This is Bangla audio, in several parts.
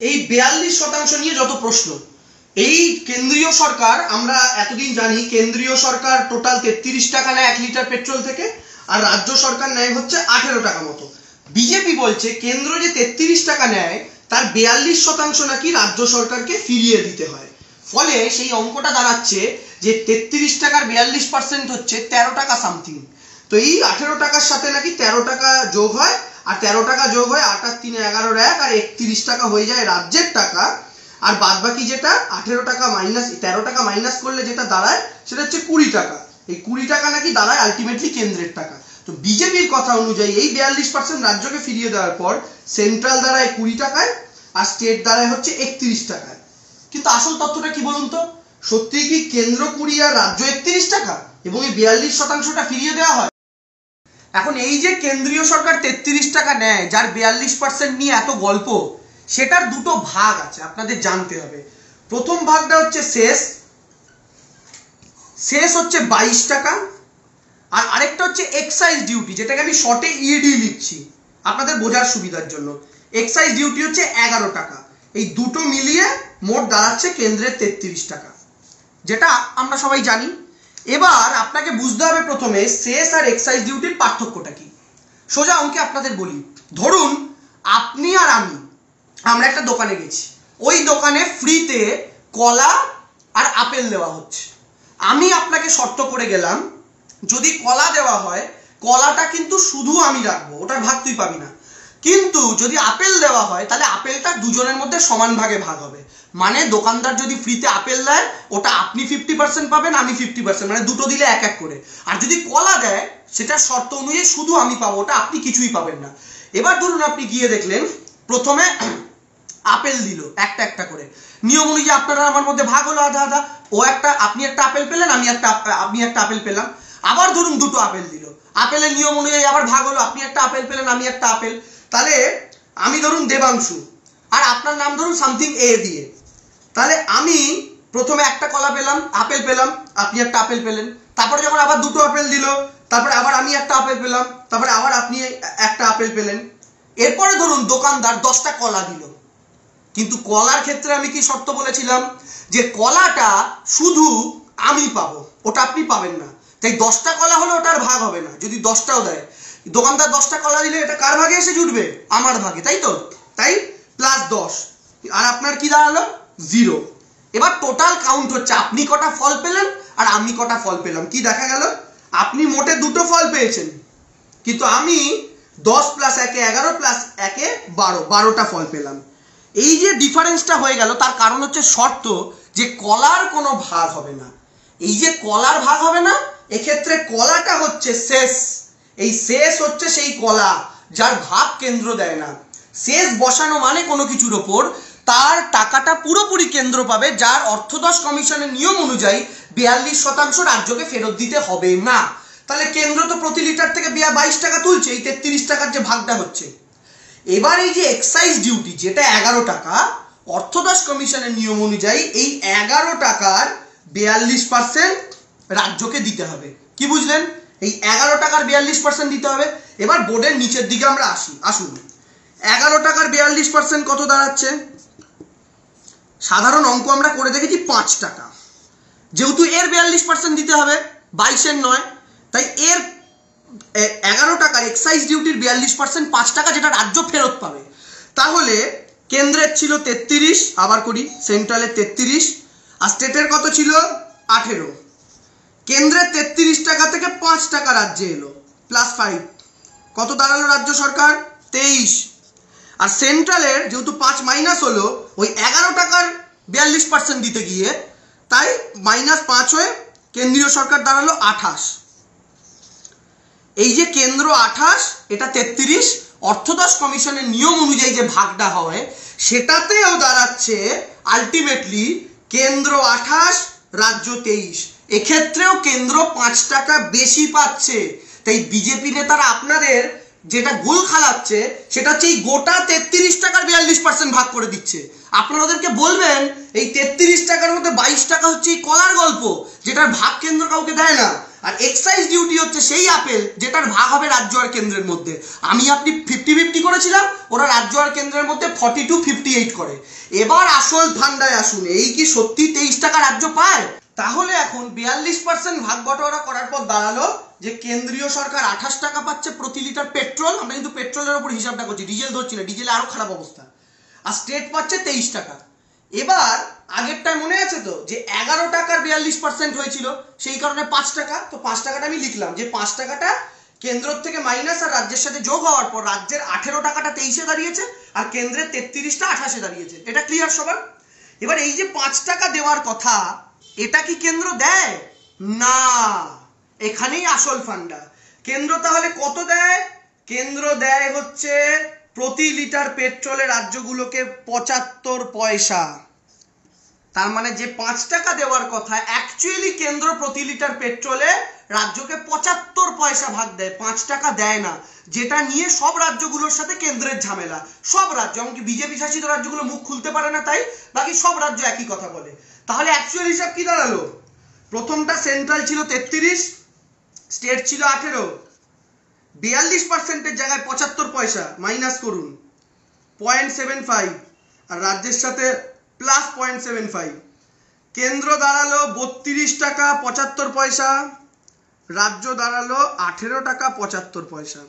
এই 42% নিয়ে যত প্রশ্ন, এই কেন্দ্রীয় সরকার, আমরা এতদিন জানি কেন্দ্রীয় সরকার টোটাল 33 টাকা নেয় 1 লিটার পেট্রোল থেকে, আর রাজ্য সরকার নেয় হচ্ছে 18 টাকা মতো। বিজেপি বলছে কেন্দ্র যে 33 টাকা নেয় তার 42% নাকি রাজ্য সরকারকে ফিরিয়ে দিতে হয়। ফলে সেই অঙ্কটা দাঁড়াচ্ছে যে 33 টাকার 42% হচ্ছে 13 টাকা সামথিং। তো এই 18 টাকার সাথে নাকি 13 টাকা যোগ হয়, আর 13 টাকা যোগ হয় 8 আর 3 11 1, আর 31 টাকা হয়ে যায় রাজ্যের টাকা। আর বাদ বাকি যেটা 18 টাকা মাইনাস 13 টাকা মাইনাস করলে যেটা দাঁড়ায় সেটা হচ্ছে 20 টাকা। এই 20 টাকা নাকি দাঁড়ায় আলটিমেটলি কেন্দ্রের টাকা। তো বিজেপির কথা অনুযায়ী এই 42% রাজ্যকে ফিরিয়ে দেওয়ার পর সেন্ট্রাল দাঁড়ায় 20 টাকায় আর স্টেট দাঁড়ায় হচ্ছে 31 টাকায়। কিন্তু আসল তথ্যটা কি বলুন তো, সত্যি কি কেন্দ্র 20 আর রাজ্য 31 টাকা এবং এই 42%টা ফিরিয়ে দেওয়া হয়? এখন এই যে কেন্দ্রীয় সরকার 33 টাকা নেয়, যার 42% নিয়ে এত গল্প, সেটার দুটো ভাগ আছে, আপনাদের জানতে হবে। প্রথম ভাগটা হচ্ছে শেষ হচ্ছে 22 টাকা, আর আরেকটা হচ্ছে এক্সাইজ ডিউটি, যেটাকে আমি শর্টে ইডি লিখছি আপনাদের বোঝার সুবিধার জন্য। এক্সাইজ ডিউটি হচ্ছে 11 টাকা। এই দুটো মিলিয়ে মোট দাঁড়াচ্ছে কেন্দ্রের 33 টাকা, যেটা আমরা সবাই জানি। এবার আপনাকে বুঝতে হবে প্রথমে সেস আর এক্সাইজ ডিউটির পার্থক্যটা কি। সোজা অঙ্কে আপনাদের বলি, ধরুন আপনি আর আমরা একটা দোকানে গেছি, ওই দোকানে ফ্রিতে কলা আর আপেল দেওয়া হচ্ছে। আমি আপনাকে শর্ত করে গেলাম, যদি কলা দেওয়া হয় কলাটা কিন্তু শুধু আমি রাখবো, ওটার ভাগ তুই পাবি না। কিন্তু যদি আপেল দেওয়া হয় তাহলে আপেলটা দুজনের মধ্যে সমান ভাগে ভাগ হবে। মানে দোকানদার যদি ফ্রিতে আপেল দেয় ওটা আপনি 50% পাবেন, আমি 50%, মানে দুটো দিলে এক এক করে। আর যদি কলা দেয় সেটা শর্ত অনুযায়ী শুধু আমি পাবো, ওটা আপনি কিছুই পাবেন না। এবার ধরুন আপনি গিয়ে দেখলেন প্রথমে আপেল দিল একটা একটা করে, নিয়ম অনুযায়ী আপনারা আমার মধ্যে ভাগ হলো আধা আধা। আপনি একটা আপেল পেলেন, আমি একটা আপেল পেলাম। আবার ধরুন দুটো আপেল দিল, আপেলের নিয়ম অনুযায়ী আবার ভাগ হলো, আপনি একটা আপেল পেলেন, আমি একটা আপেল। তাহলে আমি ধরুন দেবাংশু আর আপনার নাম ধরুন সামথিং এ দিয়ে, তাহলে আমি প্রথমে একটা কলা পেলাম, আপেল পেলাম, আপনি একটা আপেল পেলেন। তারপরে যখন আবার দুটো আপেল দিল, তারপরে আবার আমি একটা আপেল পেলাম, তারপরে আবার আপনি একটা আপেল পেলেন। এরপরে ধরুন দোকানদার 10টা কলা দিল, কিন্তু কলার ক্ষেত্রে আমি কি শর্ত বলেছিলাম যে কলাটা শুধু আমি পাবো, ওটা আপনি পাবেন না। তাই 10টা কলা হলে ওটার ভাগ হবে না। যদি 10টাও দেয়, দোকানদার 10টা কলা দিলে এটা কার ভাগে এসে জুটবে? আমার ভাগে, তাই তো? তাই +10, আর আপনার কি দাঁড়ালো? 0। এবার টোটাল কাউন্ট হচ্ছে আপনি কটা ফল পেলেন আর আমি কটা ফল পেলাম। কি দেখা গেল? আপনি মোটে দুটো ফল পেয়েছেন, কিন্তু আমি 10 + 1 11 + 1 12টা ফল পেলাম। এই যে ডিফারেন্সটা হয়ে গেল তার কারণ হচ্ছে শর্ত যে কলার কোনো ভাগ হবে না। এই যে কলার ভাগ হবে না, এক্ষেত্রে কলাটা হচ্ছে শেষ। এই শেষ হচ্ছে সেই কলা যার ভাগ কেন্দ্র দেয় না। শেষ বসানো মানে কোনো কিছুর ওপর তার টাকাটা পুরোপুরি কেন্দ্র পাবে, যার অর্থদশ কমিশনের নিয়ম অনুযায়ী 42% রাজ্যকে ফেরত দিতে হবে না। তাহলে কেন্দ্র তো প্রতি লিটার থেকে 22 টাকা তুলছে, এই 33 টাকার যে ভাগটা হচ্ছে। এবার এই যে এক্সাইজ ডিউটি যেটা 11 টাকা, অর্থদশ কমিশনের নিয়ম অনুযায়ী এই 11 টাকার 42% রাজ্যকে দিতে হবে। কি বুঝলেন? এই 11 টাকার 42% দিতে হবে। এবার বোর্ডের নিচের দিকে আমরা আসুন। 11 টাকার 42% কত দাঁড়াচ্ছে? সাধারণ অঙ্ক আমরা করে দেখেছি 5 টাকা। যেহেতু এর 42% দিতে হবে, 22-এর নয়, তাই এর 11 টাকার এক্সাইজ ডিউটির 42% 5 টাকা, যেটা রাজ্য ফেরত পাবে। তাহলে কেন্দ্রের ছিল 33, আবার করি, সেন্ট্রালের 33, আর স্টেটের কত ছিল? 18। কেন্দ্রের 33 টাকা থেকে 5 টাকা রাজ্যে এলো, +5, কত দাঁড়ালো রাজ্য সরকার? 23। আর সেন্ট্রালের যেহেতু 5 মাইনাস হলো, ওই 11 টাকার 42% দিতে গিয়ে, তাই -5 হয়ে কেন্দ্রীয় সরকার দাঁড়ালো 28। এই যে কেন্দ্র 28, এটা 33, অর্থদশ কমিশনের নিয়ম অনুযায়ী যে ভাগটা হয় সেটাতেও দাঁড়াচ্ছে আলটিমেটলি কেন্দ্র 28, রাজ্য 23। এক্ষেত্রেও কেন্দ্র 5 টাকা বেশি পাচ্ছে। তাই বিজেপি নেতারা আপনাদের যেটা গোল খালাচ্ছে সেটা হচ্ছে এই গোটা 33 টাকার 42% ভাগ করে দিচ্ছে। আপনারা ওদেরকে বলবেন এই 33 টাকার মধ্যে 22 টাকা হচ্ছে এই কলার গল্প, যেটার ভাগ কেন্দ্র কাউকে দেয় না, আর এক্সাইজ ডিউটি হচ্ছে সেই আপেল যেটার ভাগ হবে রাজ্য আর কেন্দ্রের মধ্যে। আমি আপনি 50-50 করেছিলাম, ওরা রাজ্য আর কেন্দ্রের মধ্যে 42-58 করে। এবার আসল ধান্দায় আসুন, এই কি সত্যি 23 টাকা রাজ্য পায়? তাহলে এখন 42% ভাগ বটোয়ারা করার পর দাঁড়ালো যে কেন্দ্রীয় সরকার 28 টাকা পাচ্ছে প্রতি লিটার পেট্রোল, আমরা কিন্তু পেট্রোলের উপর হিসাবটা করছি, ডিজেল ধরছি না, ডিজেলে আরো খারাপ অবস্থা, আর স্টেট পাচ্ছে 23 টাকা। এবার আগেরটায় মনে আছে তো যে 11 টাকার 42% হয়েছিল, সেই কারণে 5 টাকা, তো 5 টাকাটা আমি লিখলাম যে 5 টাকাটা কেন্দ্র থেকে মাইনাস আর রাজ্যের সাথে যোগ হওয়ার পর রাজ্যের 18 টাকাটা 23-এ দাঁড়িয়েছে আর কেন্দ্রের 33টা 28-এ দাঁড়িয়েছে। এটা ক্লিয়ার সবার? এবার এই যে 5 টাকা দেওয়ার কথা, এটা কি কেন্দ্র দেয়? না, এখানেই আসল ফান্ডা। কেন্দ্র তাহলে কত দেয়? কেন্দ্র দেয় হচ্ছে প্রতি লিটার পেট্রোলে রাজ্যগুলোকে 75 পয়সা। তার মানে যে 5 টাকা দেওয়ার কথা, অ্যাকচুয়ালি কেন্দ্র প্রতি লিটার পেট্রোলে রাজ্যকে 75 পয়সা ভাগ দেয়, 5 টাকা দেয় না, যেটা নিয়ে সব রাজ্যগুলোর সাথে কেন্দ্রের ঝামেলা। সব রাজ্য, এমনকি বিজেপি শাসিত রাজ্যগুলো মুখ খুলতে পারে না, তাই বাকি সব রাজ্য একই কথা বলে। তাহলে অ্যাকচুয়াল হিসাব কি দাঁড়ালো? প্রথমটা সেন্ট্রাল ছিল 33, স্টেট ছিল 18, 42%-এর জায়গায় 75 পয়সা মাইনাস করুন 0.75, আর রাজ্যের সাথে প্লাস 0.75, কেন্দ্র দাঁড়ালো 32 টাকা 75 পয়সা, রাজ্য দাঁড়ালো 18 টাকা 75 পয়সা।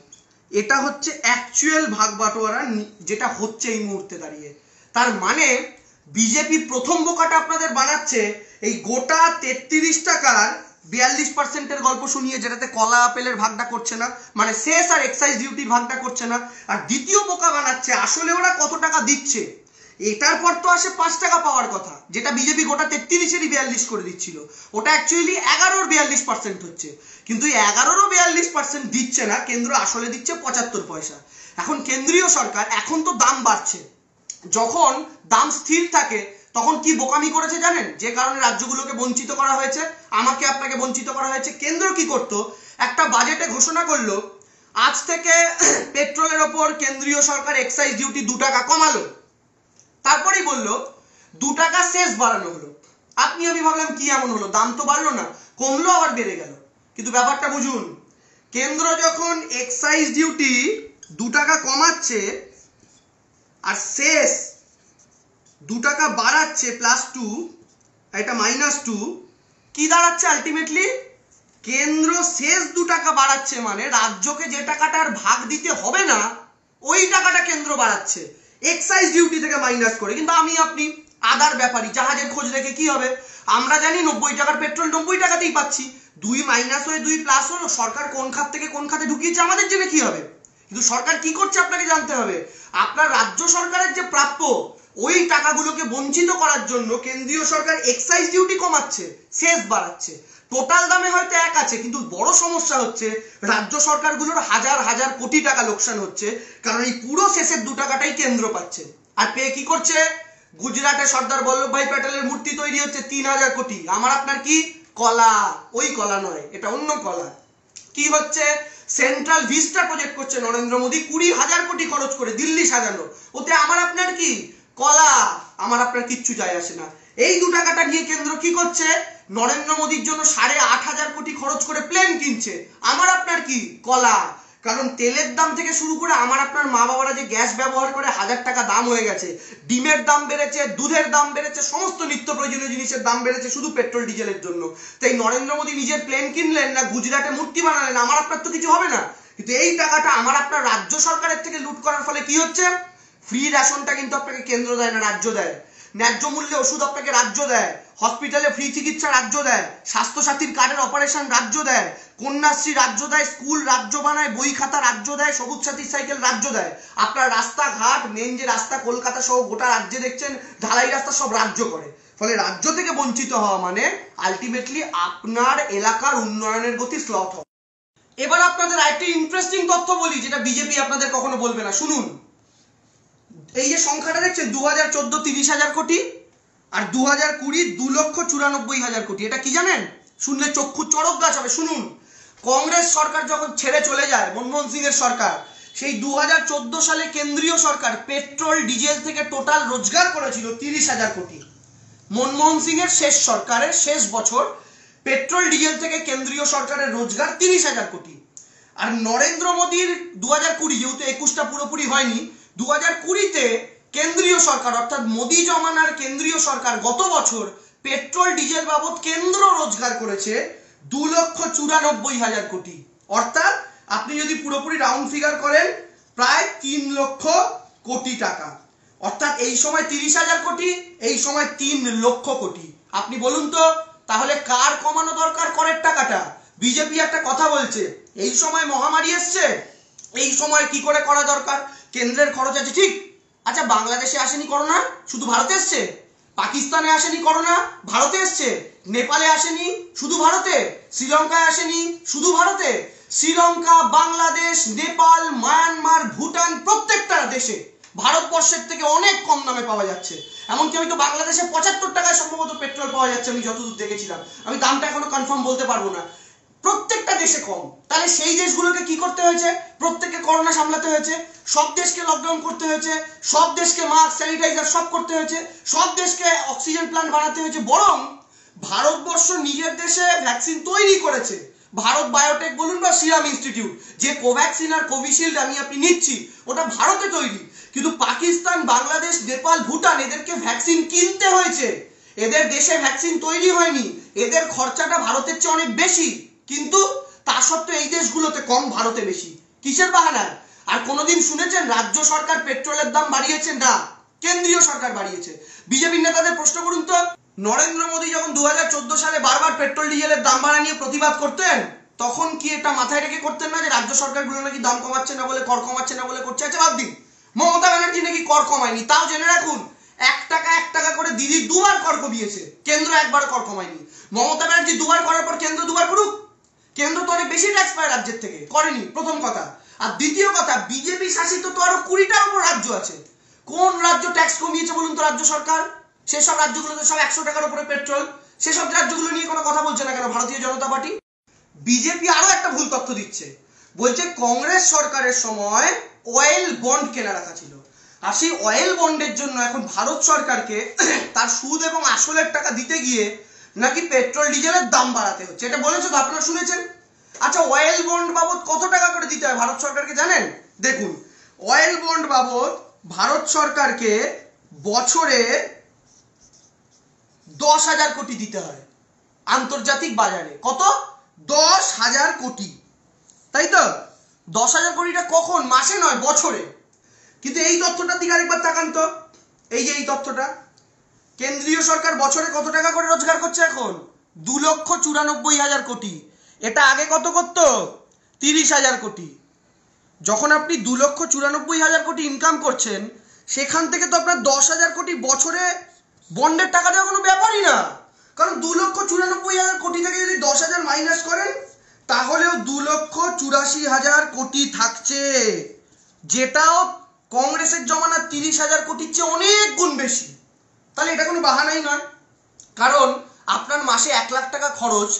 এটা হচ্ছে অ্যাকচুয়াল ভাগ বাটোয়ারা যেটা হচ্ছে এই মুহূর্তে দাঁড়িয়ে। তার মানে বিজেপি প্রথম বোকাটা আপনাদের বানাচ্ছে এই গোটা 33 টাকার 42%-এর গল্প শুনিয়ে, যেটাতে কলা আপেলের ভাগটা করছে না, মানে সেস আর এক্সাইজ ডিউটির ভাগটা করছে না। আর দ্বিতীয় বোকা বানাচ্ছে আসলে ওরা কত টাকা দিচ্ছে, এটার পর তো আসে 5 টাকা পাওয়ার কথা, যেটা বিজেপি গোটা 33-এরই 42 করে দিচ্ছিল, ওটা অ্যাকচুয়ালি 11-র 42% হচ্ছে, কিন্তু 11-রও 42% দিচ্ছে না, কেন্দ্র আসলে দিচ্ছে 75 পয়সা। এখন কেন্দ্রীয় সরকার, এখন তো দাম বাড়ছে, যখন দাম স্থির থাকে তখন কি বোকামি করেছে জানেন? যে কারণে রাজ্যগুলোকে বঞ্চিত করা হয়েছে, আমাকে আপনাকে বঞ্চিত করা হয়েছে। কেন্দ্র কি করতো? একটা বাজেটে ঘোষণা করলো আজ থেকে পেট্রোলের ওপর কেন্দ্রীয় সরকার এক্সাইজ ডিউটি 2 টাকা কমালো, তারপরেই বললো 2 টাকা শেষ বাড়ানো হলো। আপনি আমি ভাবলাম কি এমন হলো, দাম তো বাড়লো না, কমলো আবার বেড়ে গেল। কিন্তু ব্যাপারটা বুঝুন, কেন্দ্র যখন এক্সাইজ ডিউটি 2 টাকা কমাচ্ছে আর শেষ 2 টাকা বাড়াচ্ছে +2, এটা -2, কি দাঁড়াচ্ছে আলটিমেটলি? কেন্দ্র শেষ 2 টাকা বাড়াচ্ছে, মানে রাজ্যকে যে টাকাটার ভাগ দিতে হবে না ওই টাকাটা কেন্দ্র বাড়াচ্ছে এক্সাইজ ডিউটি থেকে মাইনাস করে। কিন্তু আমি আপনি আদার ব্যাপারী, জাহাজের খোঁজ রেখে কি হবে? আমরা জানি 90 টাকার পেট্রোল 90 টাকাতেই পাচ্ছি, 2 মাইনাস হয়ে 2 প্লাস হলো, সরকার কোন খাত থেকে কোন খাতে ঢুকিয়েছে আমাদের জেনে কি হবে? কিন্তু সরকার কি করছে আপনাকে জানতে হবে। আপনার রাজ্য সরকারের যে প্রাপ্য ওই টাকাগুলোকে বঞ্চিত করার জন্য কেন্দ্রীয় সরকার এক্সাইজ ডিউটি কমাচ্ছে, সেস বাড়াচ্ছে। টোটাল দামে হয়তো এক আছে, কিন্তু বড় সমস্যা হচ্ছে রাজ্য সরকারগুলোর হাজার হাজার কোটি টাকা লোকসান হচ্ছে, কারণ এই পুরো শেষের 2 টাকাটাই কেন্দ্র পাচ্ছে। আর পেয়ে কি করছে? গুজরাটে সর্দার বল্লভভাই প্যাটেলের মূর্তি তৈরি হচ্ছে 3000 কোটি, আমার আপনার কি কলা? ওই কলা নয়, এটা অন্য কলা। কি হচ্ছে? সেন্ট্রাল ভিস্টা প্রজেক্ট করছে নরেন্দ্র মোদী 20,000 কোটি খরচ করে, দিল্লি সাজানো, ওতে আমার আপনার কি কলা? আমার আপনার কিচ্ছু যায় আসে না। এই 2 টাকাটা নিয়ে কেন্দ্র কি করছে? নরেন্দ্র মোদীর জন্য 8,500 কোটি খরচ করে প্লেন কিনছে, আমার আপনার কি কলা? কারণ তেলের দাম থেকে শুরু করে আমার আপনার মা বাবারা যে গ্যাস ব্যবহার করে 1000 টাকা দাম হয়ে গেছে, ডিমের দাম বেড়েছে, দুধের দাম বেড়েছে, সমস্ত নিত্য প্রয়োজনীয় জিনিসের দাম বেড়েছে শুধু পেট্রোল ডিজেলের জন্য। তাই নরেন্দ্র মোদী নিজের প্লেন কিনলেন না গুজরাটে মূর্তি বানালেন, আমার আপনার তো কিছু হবে না। কিন্তু এই টাকাটা আমার আপনার রাজ্য সরকারের থেকে লুট করার ফলে কি হচ্ছে? ফ্রি রেশনটা কিন্তু আপনাকে কেন্দ্র দেয় না, রাজ্য দেয়। ন্যায্য মূল্যে ওষুধ আপনাকে রাজ্য দেয়, হসপিটালে ফ্রি চিকিৎসা রাজ্য দেয়, স্বাস্থ্য সাথীর কার্ডের অপারেশন রাজ্য দেয়, কন্যাশ্রী রাজ্য দেয়, স্কুল রাজ্য বানায়, বই খাতা রাজ্য দেয়, সবুজ সাথীর সাইকেল রাজ্য দেয়। আপনার রাস্তাঘাট, মেন যে রাস্তা কলকাতা সহ গোটা রাজ্যে দেখছেন ঢালাই রাস্তা সব রাজ্য করে। ফলে রাজ্য থেকে বঞ্চিত হওয়া মানে আলটিমেটলি আপনার এলাকার উন্নয়নের গতি স্লথ হওয়া। এবার আপনাদের আরেকটি ইন্টারেস্টিং তথ্য বলি, যেটা বিজেপি আপনাদের কখনো বলবে না, শুনুন। এই যে সংখ্যাটা দেখছেন 2014 30,000 কোটি আর 2020 2,94,000 কোটি, এটা কি জানেন? শুনলে চক্ষু চড়ক গাছ হবে। শুনুন, কংগ্রেস সরকার যখন ছেড়ে চলে যায় মনমোহন সিং এর সরকার, সেই 2014 সালে কেন্দ্রীয় সরকার পেট্রোল ডিজেল থেকে টোটাল রোজগার করেছিল 30,000 কোটি। মনমোহন সিং এর শেষ সরকারের শেষ বছর পেট্রোল ডিজেল থেকে কেন্দ্রীয় সরকারের রোজগার 30,000 কোটি। আর নরেন্দ্র মোদীর 2020, যেহেতু 21টা পুরোপুরি হয়নি, 2020-তে কেন্দ্রীয় সরকার অর্থাৎ মোদী জমানার কেন্দ্রীয় সরকার গত বছর পেট্রোল ডিজেল বাবদ কেন্দ্র রোজগার করেছে 2,94,000 কোটি। অর্থাৎ আপনি যদি পুরোপুরি রাউন্ড ফিগার করেন প্রায় 3 লক্ষ কোটি টাকা। অর্থাৎ এই সময় 30,000 কোটি, এই সময় 3 লক্ষ কোটি। আপনি বলুন তো তাহলে কার কমানো দরকার করের টাকাটা? বিজেপি একটা কথা বলছে, এই সময় মহামারী এসছে, এই সময় কি করে করা দরকার, কেন্দ্রের খরচ আছে, ঠিক। আচ্ছা, বাংলাদেশে আসেনি করোনা, শুধু ভারতে এসছে? পাকিস্তানে আসেনি করোনা, ভারতে এসছে? নেপালে আসেনি, শুধু ভারতে? শ্রীলঙ্কায় আসেনি, শুধু ভারতে? শ্রীলঙ্কা, বাংলাদেশ, নেপাল, মায়ানমার, ভুটান, প্রত্যেকটা দেশে ভারতবর্ষের থেকে অনেক কম দামে পাওয়া যাচ্ছে। এমনকি আমি তো বাংলাদেশে 75 টাকায় সম্ভবত পেট্রোল পাওয়া যাচ্ছে, আমি যতদূর দেখেছিলাম। আমি দামটা এখনো কনফার্ম বলতে পারবো না। প্রত্যেকটা দেশে কম। তাহলে সেই দেশগুলোকে কি করতে হয়েছে? প্রত্যেককে করোনা সামলাতে হয়েছে, সব দেশকে লকডাউন করতে হয়েছে, সব দেশকে মাস্ক, স্যানিটাইজার সব করতে হয়েছে, সব দেশকে অক্সিজেন প্ল্যান্ট বানাতে হয়েছে। বরং ভারতবর্ষ নিজের দেশে ভ্যাকসিন তৈরি করেছে। ভারত বায়োটেক বলুন বা সিরাম ইনস্টিটিউট, যে কোভ্যাক্সিন আর কোভিশিল্ড আমি আপনি নিচ্ছি, ওটা ভারতে তৈরি। কিন্তু পাকিস্তান, বাংলাদেশ, নেপাল, ভুটান এদেরকে ভ্যাকসিন কিনতে হয়েছে। এদের দেশে ভ্যাকসিন তৈরি হয়নি। এদের খরচাটা ভারতের চেয়ে অনেক বেশি, কিন্তু তা সত্ত্বেও এই দেশগুলোতে কম, ভারতে বেশি। কিসের বাহানায়? আর কোনোদিন শুনেছেন রাজ্য সরকার পেট্রোলের দাম বাড়িয়েছে? না, কেন্দ্রীয় সরকার বাড়িয়েছে। বিজেপির নেতাদের প্রশ্ন করুন তো, নরেন্দ্র মোদী যখন 2014 সালে বারবার পেট্রোল ডিজেলের দাম বাড়া নিয়ে প্রতিবাদ করতেন, তখন কি এটা মাথায় রেখে করতেন না যে রাজ্য সরকারগুলো নাকি দাম কমাচ্ছে না বলে, কর কমাচ্ছে না বলে করছে? আচ্ছা বাদ দিন, মমতা ব্যানার্জি নাকি কর কমায়নি, তাও জেনে রাখুন 1 টাকা 1 টাকা করে দিদি দুবার কর কমিয়েছে, কেন্দ্র একবার কর কমায়নি। মমতা ব্যানার্জি দুবার করার পর কেন্দ্র দুবার করুক? কেন্দ্র তো অনেক বেশি ট্যাক্স পায় রাজ্যের থেকে, করেনি, প্রথম কথা। আর দ্বিতীয় কথা, বিজেপি শাসিত তো আরো 20টার উপর রাজ্য আছে। কোন রাজ্য ট্যাক্স কমিয়েছে বলুন তো রাজ্য সরকার? সেসব রাজ্যগুলোতে সব 100 টাকার উপরে পেট্রোল। সেসব রাজ্যগুলো নিয়ে কোনো কথা বলছে না কেন ভারতীয় জনতা পার্টি? বিজেপি আরো একটা ভুল তথ্য দিচ্ছে, বলছে কংগ্রেস সরকারের সময় অয়েল বন্ড কেনা রাখা ছিল, আর সেই অয়েল বন্ডের জন্য এখন ভারত সরকারকে তার সুদ এবং আসলের টাকা দিতে গিয়ে নাকি পেট্রোল ডিজেলের দাম বাড়াতে হচ্ছে। এটা বলেছে তো, আপনারা শুনেছেন? আচ্ছা, অয়েল বন্ড বাবদ কত টাকা করে দিতে হয় ভারত সরকারকে জানেন? দেখুন, অয়েল বন্ড বাবদ ভারত সরকারকে বছরে 10,000 কোটি দিতে হয় আন্তর্জাতিক বাজারে। কত? 10,000 কোটি, তাই তো? 10,000 কোটিটা কখন? মাসে নয়, বছরে। কিন্তু এই তথ্যটার দিকে আরেকবার তাকান তো, এই যে এই তথ্যটা, কেন্দ্রীয় সরকার বছরে কত টাকা করে রোজগার করছে এখন? 2,94,000 কোটি। এটা আগে কত করত? 30,000 কোটি। যখন আপনি 2,94,000 কোটি ইনকাম করছেন, সেখান থেকে তো আপনার 10,000 কোটি বছরে বন্ডের টাকা দেওয়া কোনো ব্যাপারই না। কারণ 2,94,000 কোটি থেকে যদি 10,000 মাইনাস করেন, তাহলেও 2,84,000 কোটি থাকছে, যেটাও কংগ্রেসের জমানার 30,000 কোটির চেয়ে অনেক গুণ বেশি। তাহলে এটা কোনো বাহানাই নয়। কারণ আপনার মাসে 1 লাখ টাকা খরচ,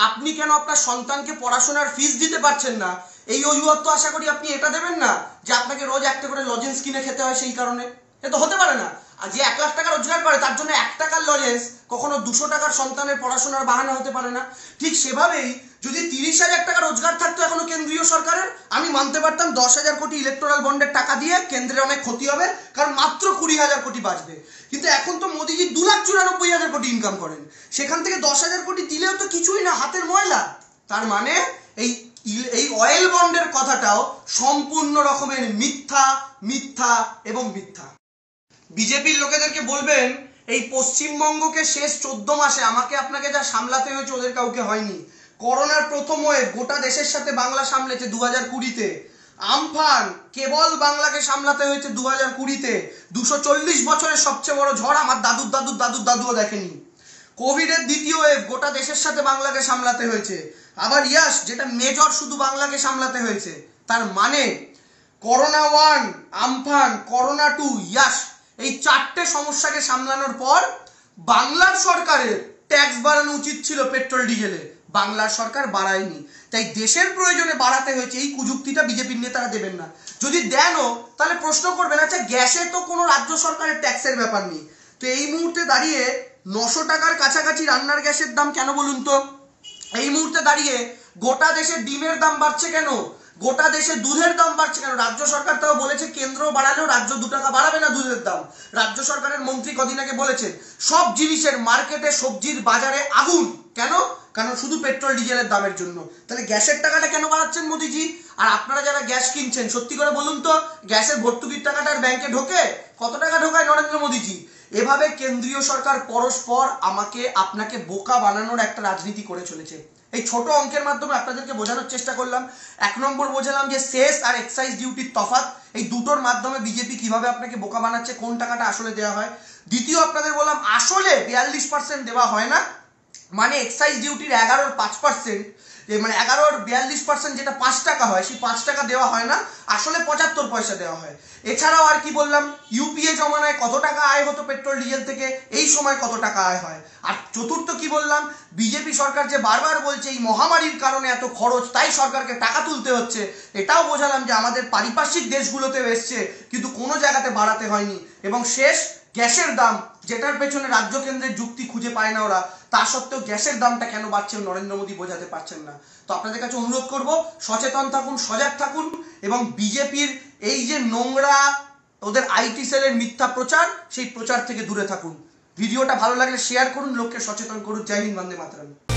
আপনি কেন আপনার সন্তানকে পড়াশোনার ফিস দিতে পারছেন না, এই অজুহাত তো আশা করি আপনি এটা দেবেন না যে আপনাকে রোজ একটা করে লজেন্স কিনে খেতে হয় সেই কারণে। এটা তো হতে পারে না। আর যে 1 লাখ টাকা রোজগার করে, তার জন্য 1 টাকার লজেন্স কখনো 200 টাকার সন্তানের পড়াশোনার বাহানা হতে পারে না। ঠিক সেভাবেই যদি 30,000 টাকা রোজগার থাকতো এখনো কেন্দ্রীয় সরকারের, আমি মানতে পারতাম 10,000 কোটি ইলেকট্রাল বন্ডের টাকা দিয়ে কেন্দ্রের অনেক ক্ষতি হবে, কারণ মাত্র 20,000 কোটি বাঁচবে। কিন্তু এখন তো মোদিজি 2,94,000 কোটি ইনকাম করেন, সেখান থেকে 10,000 কোটি দিলেও তো কিছুই না, হাতের ময়লা। তার মানে এই অয়েল বন্ডের কথাটাও সম্পূর্ণ রকমের মিথ্যা, মিথ্যা এবং মিথ্যা। বিজেপির লোকেদেরকে বলবেন, এই পশ্চিমবঙ্গকে শেষ 14 মাসে আমাকে আপনাকে যা সামলাতে হয়েছে ওদের কাউকে হয়নি। করোনার প্রথম ওয়েভ গোটা দেশের সাথে বাংলা সামলেছে 2020-তে। আমফান কেবল বাংলাকে সামলাতে হয়েছে 2020-তে। 240 বছরের সবচেয়ে বড় ঝড় আমার দাদুর দাদুর দাদুর দাদুও দেখেনি। কোভিডের দ্বিতীয় ওয়েভ গোটা দেশের সাথে বাংলাকে সামলাতে হয়েছে। আবার ইয়াস, যেটা মেজর শুধু বাংলাকে সামলাতে হয়েছে। তার মানে করোনা 1, আমফান, করোনা 2, ইয়াস, এই 4টে সমস্যাকে সামলানোর পর বাংলার সরকারের ট্যাক্স বাড়ানো উচিত ছিল পেট্রোল ডিজেলে, বাংলার সরকার বাড়ায়নি। তাই দেশের প্রয়োজনে বাড়াতে হয়েছে, এই কুযুক্তিটা বিজেপির নেতারা দেবেন না। যদি দেনও তাহলে প্রশ্ন করবেন, আচ্ছা গ্যাসে তো কোনো রাজ্য সরকারের ট্যাক্সের ব্যাপার নেই, তো এই মুহূর্তে দাঁড়িয়ে 900 টাকার কাছাকাছি রান্নার গ্যাসের দাম কেন বলুন তো? এই মুহূর্তে দাঁড়িয়ে গোটা দেশে ডিমের দাম বাড়ছে কেন, গোটা দেশে দুধের দাম বাড়ছে কেন? রাজ্য সরকার তাও বলেছে কেন্দ্র বাড়ালেও রাজ্য 2 টাকা বাড়াবে না দুধের দাম। রাজ্য সরকারের মন্ত্রী কদিন আগে বলেছেন সব জিনিসের মার্কেটে সবজির বাজারে আগুন। কেন? কারণ শুধু পেট্রোল ডিজেলের দামের জন্য। তাহলে গ্যাসের টাকাটা কেন বাড়াচ্ছেন মোদিজি? আর আপনারা যারা গ্যাস কিনছেন সত্যি করে বলুন তো, গ্যাসের ভর্তুকির টাকাটা আর ব্যাংকে ঢোকে? কত টাকা ঢোকায় নরেন্দ্র মোদিজি? এভাবে কেন্দ্রীয় সরকার পরস্পর আমাকে আপনাকে বোকা বানানোর একটা রাজনীতি করে চলেছে। এই ছোট অঙ্কের মাধ্যমে আপনাদেরকে বোঝানোর চেষ্টা করলাম। 1 নম্বর বোঝালাম যে সেস আর এক্সাইজ ডিউটির তফাৎ, এই দুটোর মাধ্যমে বিজেপি কিভাবে আপনাকে বোকা বানাচ্ছে, কোন টাকাটা আসলে দেওয়া হয়। দ্বিতীয় আপনাদের বললাম আসলে 42% দেওয়া হয় না, মানে এক্সাইজ ডিউটির 11 5%, মানে 11 42% যেটা 5 টাকা হয়, সেই 5 টাকা দেওয়া হয় না, আসলে 75 পয়সা দেওয়া হয়। এছাড়াও আর কি বললাম, ইউপিএ জমানায় কত টাকা আয় হতো পেট্রোল ডিজেল থেকে, এই সময় কত টাকা আয় হয়। আর চতুর্থ কি বললাম, বিজেপি সরকার যে বারবার বলছে এই মহামারীর কারণে এত খরচ, তাই সরকারকে টাকা তুলতে হচ্ছে, এটাও বোঝালাম যে আমাদের পারিপার্শ্বিক দেশগুলোতে এসছে কিন্তু কোনো জায়গাতে বাড়াতে হয়নি। এবং শেষ, গ্যাসের দাম, যেটার পেছনে রাজ্য কেন্দ্রের যুক্তি খুঁজে পায় না ওরা, তা সত্ত্বেও গ্যাসের দামটা কেন বাড়ছে নরেন্দ্র মোদী বোঝাতে পারছেন না। তো আপনাদের কাছে অনুরোধ করব, সচেতন থাকুন, সজাগ থাকুন, এবং বিজেপির এই যে নোংরা ওদের আইটি সেলের মিথ্যা প্রচার, সেই প্রচার থেকে দূরে থাকুন। ভিডিওটা ভালো লাগলে শেয়ার করুন, লোককে সচেতন করুন। জয় হিন্দ, বন্দে মাতরম।